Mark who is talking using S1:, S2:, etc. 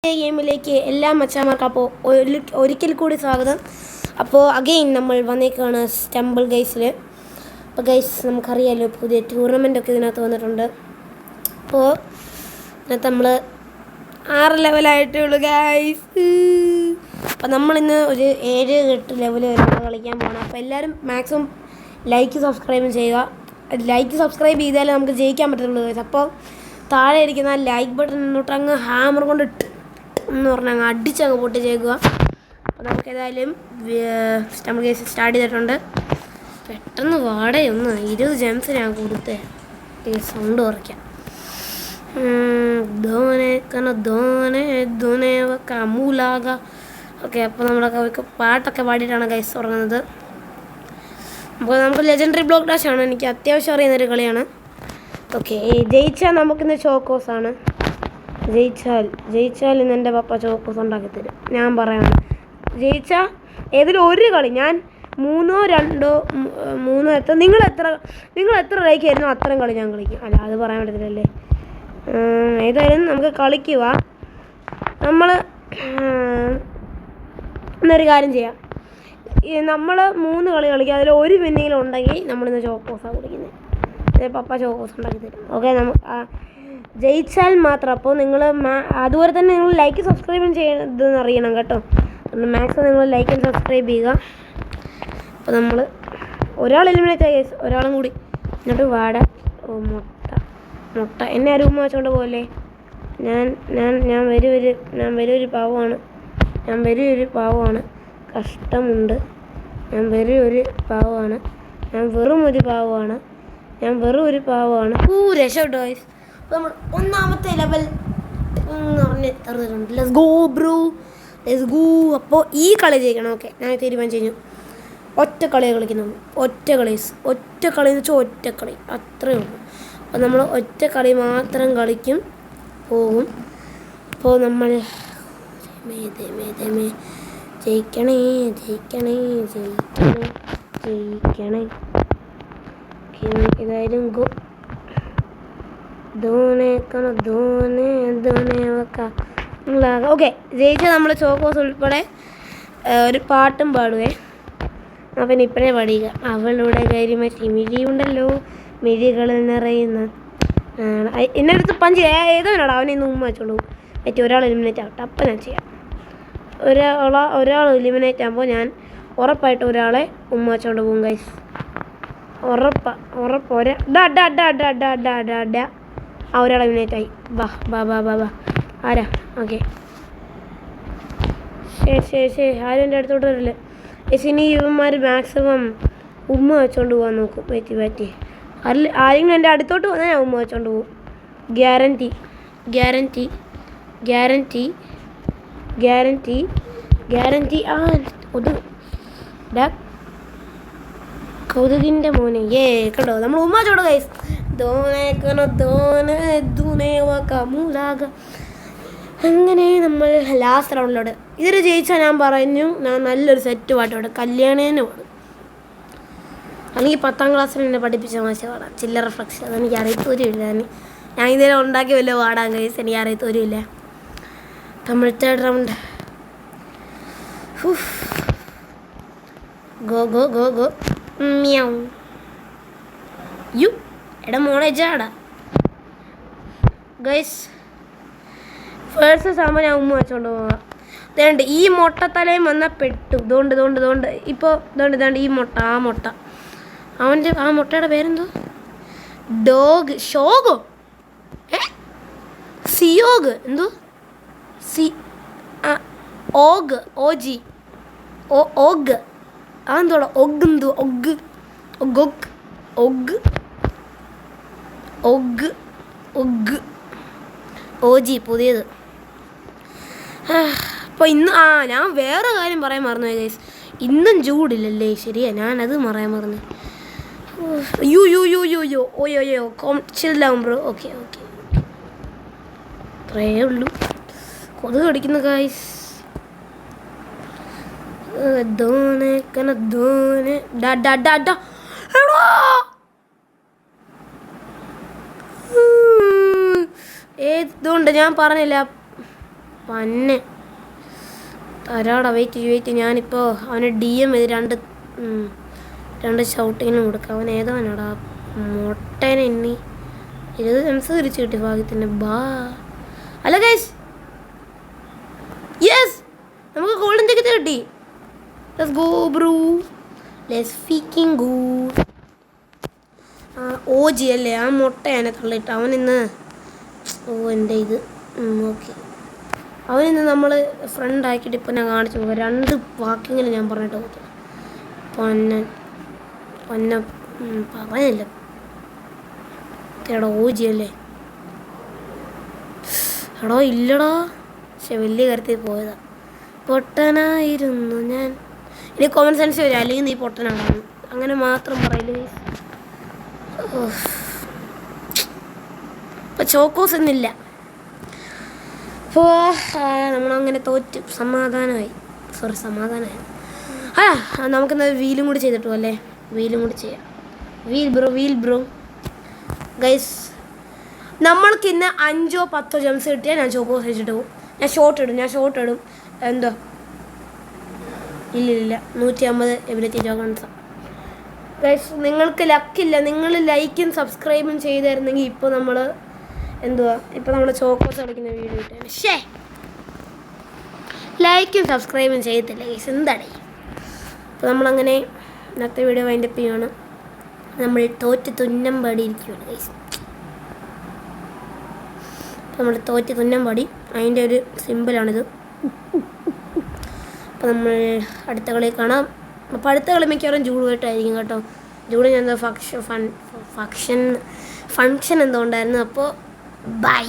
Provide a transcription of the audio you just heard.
S1: ഗെയിമിലേക്ക് എല്ലാ മച്ചാമാർക്കും അപ്പോൾ ഒരിക്കൽ കൂടി സ്വാഗതം. അപ്പോൾ അഗെയിൻ നമ്മൾ വന്നേക്കാണ് സ്റ്റംബിൾ ഗൈസിൽ. അപ്പോൾ ഗൈസ് നമുക്കറിയാമല്ലോ പുതിയ ടൂർണമെൻ്റൊക്കെ ഇതിനകത്ത് വന്നിട്ടുണ്ട്. അപ്പോൾ ഇതിനകത്ത് നമ്മൾ 6 ലെവലായിട്ടുള്ളൂ ഗൈസ്. അപ്പോൾ നമ്മളിന്ന് ഒരു 7-8 ലെവൽ വരെ കളിക്കാൻ പോകണം. അപ്പോൾ എല്ലാവരും മാക്സിമം ലൈക്ക് സബ്സ്ക്രൈബും ചെയ്യുക. ലൈക്ക് സബ്സ്ക്രൈബ് ചെയ്താലേ നമുക്ക് ജയിക്കാൻ പറ്റത്തുള്ളൂ ഗൈസ്. അപ്പോൾ താഴെ ഇരിക്കുന്ന ലൈക്ക് ബട്ടൺ എന്നിട്ട് അങ്ങ് ഹാമർ കൊണ്ട് എന്ന് പറഞ്ഞാൽ അങ്ങ് അടിച്ചങ്ങ് പൊട്ടിച്ചേക്കുക. അപ്പോൾ നമുക്ക് ഏതായാലും സ്റ്റംബിൾ ഗെയിം സ്റ്റാർട്ട് ചെയ്തിട്ടുണ്ട്. പെട്ടെന്ന് വാടേ 20 ജെംസ് ഞാൻ കൊടുത്തേ. സൗണ്ട് കുറയ്ക്കാം. അമൂലാക ഓക്കെ. അപ്പോൾ നമ്മളൊക്കെ പാട്ടൊക്കെ പാടിയിട്ടാണ് ഗൈസ് തുടങ്ങുന്നത്. അപ്പോൾ നമുക്ക് ലെജൻഡറി ബ്ലോക്ക് ഡാഷ് ആണ് എനിക്ക് അത്യാവശ്യം അറിയുന്നൊരു കളിയാണ്. ഓക്കെ, ജയിച്ചാൽ നമുക്കിന്ന് ചോക്കോസാണ്. ജയിച്ചാൽ ഇന്ന് എൻ്റെ പപ്പ ചോക്കോസ് ഉണ്ടാക്കി തരും. ഞാൻ പറയാണ്, ജയിച്ചാൽ ഏതെങ്കിലും ഒരു കളി ഞാൻ 3-2 എത്ര നിങ്ങൾ എത്ര ലൈക്ക് ആയിരുന്നു അത്രയും കളി ഞാൻ കളിക്കും. അല്ല അത് പറയാൻ പറ്റത്തില്ലല്ലേ. ഏതായാലും നമുക്ക് കളിക്കുക. നമ്മൾ എന്നൊരു കാര്യം ചെയ്യാം. നമ്മൾ 3 കളി കളിക്കുക. അതിൽ ഒരു വിന്നിങ്ങിലും ഉണ്ടെങ്കിൽ നമ്മളിന്ന് ചോക്കോസാണ് കുടിക്കുന്നത്. പപ്പ ചോക്കോസ് ഉണ്ടാക്കി തരും. ഓക്കെ, നമുക്ക് ജയിച്ചാൽ മാത്രം. അപ്പോൾ നിങ്ങൾ അതുപോലെ തന്നെ നിങ്ങൾ ലൈക്ക് സബ്സ്ക്രൈബും ചെയ്യണമെന്ന് അറിയണം കേട്ടോ. മാക്സിമം നിങ്ങൾ ലൈക്ക് ആൻഡ് സബ്സ്ക്രൈബ് ചെയ്യുക. അപ്പോൾ നമ്മൾ ഒരാൾ എലിമിനേറ്റ് ആയി, ഒരാളും കൂടി. എന്നിട്ട് മുട്ട എന്നെ ആരും ഉമ്മ വെച്ചോണ്ട് പോലെ. ഞാൻ ഒരു പാവമാണ്. കഷ്ടമുണ്ട്. ഞാൻ ഒരു പാവമാണ്. ഞാൻ വെറും ഒരു പാവമാണ്. രക്ഷപ്പെട്ടു ഗൈസ്. അപ്പോൾ നമ്മൾ 1ാമത്തെ ലെവൽ എന്ന് പറഞ്ഞ് തറുന്നുണ്ട്. Let's go bro, let's go. അപ്പോൾ ഈ കളി ജയിക്കണം. ഓക്കെ, ഞാൻ തീരുമാനിച്ചു കഴിഞ്ഞു. ഒറ്റ കളിയാണ് കളിക്കുന്നത്. ഒറ്റ കളി എന്ന് വെച്ചാൽ ഒറ്റ കളി അത്രയേ ഉള്ളൂ. അപ്പോൾ നമ്മൾ ഒറ്റ കളി മാത്രം കളിക്കും പോകും. അപ്പോൾ നമ്മൾ ജയിക്കണേ. ഏതായാലും ഗോ ഓക്കെ. ജയിച്ചാൽ നമ്മൾ ചോക്കോസ് ഉൾപ്പെടെ ഒരു പാട്ടും പാടുവേ. അപ്പം ഇപ്പോഴേ പാടിയുക. അവളുടെ കരിമറ്റി മിഴിയുണ്ടല്ലോ, മിഴികളിൽ നിറയുന്ന എന്നെ അടുത്ത് പഞ്ച് ഏതോനാടാ അവനെ ഇന്ന് ഉമ്മ വെച്ചോളൂ. പറ്റി ഒരാൾ എലിമിനേറ്റ് ആവട്ടെ, അപ്പം ഞാൻ ചെയ്യാം. ഒരാൾ എലിമിനേറ്റ് ആകുമ്പോൾ ഞാൻ ഉറപ്പായിട്ട് ഒരാളെ ഉമ്മ വെച്ചോണ്ട് പോകും ഗൈസ്. ഉറപ്പ് ഒരാൾ എലിമിനേറ്റ് ആയി. വാ ആരാ? ഓക്കെ, ശരി. ആരും എൻ്റെ അടുത്തോട്ട് വരില്ല. ഇനി ഇവന്മാർ മാക്സിമം ഉമ്മ വെച്ചോണ്ട് പോകാൻ നോക്കും. പറ്റി ആരെങ്കിലും എൻ്റെ അടുത്തോട്ട് വന്നാൽ ഞാൻ ഉമ്മ വെച്ചോണ്ട് പോകും. ഗ്യാരൻറ്റി. കൊതുകിൻ്റെ മോനെ കേട്ടോ. നമ്മൾ ഉമ്മ ചോട് ഗൈസ്. അങ്ങനെ നമ്മൾ ലാസ്റ്റ് റൗണ്ടിലോട്ട്. ഇതിൽ ജയിച്ചാൽ ഞാൻ പറഞ്ഞു ഞാൻ നല്ലൊരു സെറ്റ് പാട്ടോടെ കല്യാണേനെ പാടും. അല്ലെങ്കിൽ 10ാം ക്ലാസ്സിൽ എന്നെ പഠിപ്പിച്ച മാഷ പാടാം. ചില്ലറ ഫ്ലക്സ് അതെനിക്ക് അറിയത്തോരുമില്ല. ഞാൻ ഇതേ ഉണ്ടാക്കി വല്ല പാടാൻ കഴിയും. എനിക്ക് അറിയത്തോരുമില്ല. നമ്മൾ 3rd റൗണ്ട്. ഗോ മ്യാവ്. എടാ മോളെ ജാടാ ഗൈസ്. ഫേഴ്സ് ആകുമ്പോൾ ഞാൻ ഉമ്മ വെച്ചോണ്ട് പോവാം. ഇതുകൊണ്ട് ഈ മുട്ടത്തലയും വന്നാൽ പെട്ടു. ഇതുകൊണ്ട് ഇപ്പോൾ ഇതുകൊണ്ട് ഈ മുട്ട. ആ മുട്ടയുടെ പേരെന്തോ? ഷോഗോ സിയോഗ് എന്തോ ഓഗ് അതെന്തോടാ? ഓജി പുതിയത്. അപ്പോൾ ഇന്ന് ഞാൻ വേറെ കാര്യം പറയാൻ മറന്നുപോയി ഗൈസ്. ഇന്നും ചൂടില്ലല്ലേ? ശരിയാ, ഞാനത് പറയാൻ മറന്നു. ഓയോ ചിൽ ഡൗൺ ബ്രോ. ഓക്കെ അത്രയേ ഉള്ളൂ. കൊതുക് കടിക്കുന്നു ഗൈസ്. ഇതുകൊണ്ട് ഞാൻ പറഞ്ഞില്ല പന്നെ തരാടാ വെയിറ്റ് ഞാനിപ്പോൾ അവന് DM ചെയ്ത് രണ്ട് ഷൗട്ടിങ്ങിനും കൊടുക്കാം. അവൻ ഏതാണോടാ മുട്ടേനെ എണ്ണി 20 സെൻസ് തിരിച്ചു കിട്ടി ഭാഗ്യത്തിന്. അല്ല ഗൈസ് യെസ് നമുക്ക് ഗോൾഡൻ ടിക്കറ്റ് കിട്ടി. Let's go bro let's freaking go. OG അല്ലേ ആ മുട്ട എന്നെ തള്ളിയിട്ട് അവനിന്ന് എൻ്റെ ഇത് ഓക്കെ അവനിന്ന് നമ്മൾ ഫ്രണ്ട് ആക്കിയിട്ട് ഇപ്പം ഞാൻ കാണിച്ചു പോകാം. 2 വാക്കിങ്ങിന് ഞാൻ പറഞ്ഞിട്ട് പോകത്തില്ല. പൊന്ന പറയാനില്ല എടാ OG അല്ലേ എടോ ഇല്ലടാ. പക്ഷെ വലിയ കാര്യത്തിൽ പോയതാ. പൊട്ടനായിരുന്നു ഞാൻ. ഇനി കോമൺ സെൻസ് വരും അല്ലെങ്കിൽ നീ പൊട്ടനാണ് അങ്ങനെ മാത്രം പറയില്ല. ഇപ്പം ചോക്കോസ് എന്നില്ല. അപ്പോൾ നമ്മളങ്ങനെ തോറ്റ് സമാധാനമായി. നമുക്കെന്താ വീലും കൂടി ചെയ്തിട്ടു അല്ലേ. വീലും കൂടി ചെയ്യാം. വീൽ ബ്രോ ഗൈസ് നമ്മൾക്ക് ഇന്ന് 5 or 10 ജംസ് കിട്ടിയാൽ ഞാൻ ചോക്കോസ് വെച്ചിട്ട് പോകും. ഞാൻ ഷോട്ട് ഇടും എന്തോ ഇല്ല 150 എബിലിറ്റി ടോക്കൺസ്. ഗൈസ് നിങ്ങൾക്ക് ലക്കില്ല. നിങ്ങൾ ലൈക്കും സബ്സ്ക്രൈബും ചെയ്തായിരുന്നെങ്കിൽ ഇപ്പോൾ നമ്മൾ ചോക്കോസ് കളിക്കുന്ന വീഡിയോ ഇട്ടാണ്. പക്ഷേ ലൈക്കും സബ്സ്ക്രൈബും ചെയ്യത്തില്ല ഗൈസ് എന്താണ്. അപ്പോൾ നമ്മളങ്ങനെ ഇന്നത്തെ വീഡിയോ വൈൻഡപ്പ് ചെയ്യുകയാണ്. നമ്മൾ തോറ്റ് തുന്നം പാടിയിരിക്കുകയാണ് ഗൈസ്. നമ്മൾ തോറ്റ് തുന്നം പാടി അതിൻ്റെ ഒരു സിമ്പിളാണിത്. അപ്പോൾ നമ്മൾ അടുത്ത കളി കാണാം. അപ്പോൾ അടുത്ത കളി മിക്കവാറും ജൂഡുമായിട്ടായിരിക്കും കേട്ടോ. ജൂഡ് ഞാൻ എന്തോ ഫങ്ഷൻ എന്തോ ഉണ്ടായിരുന്നു. അപ്പോൾ ബൈ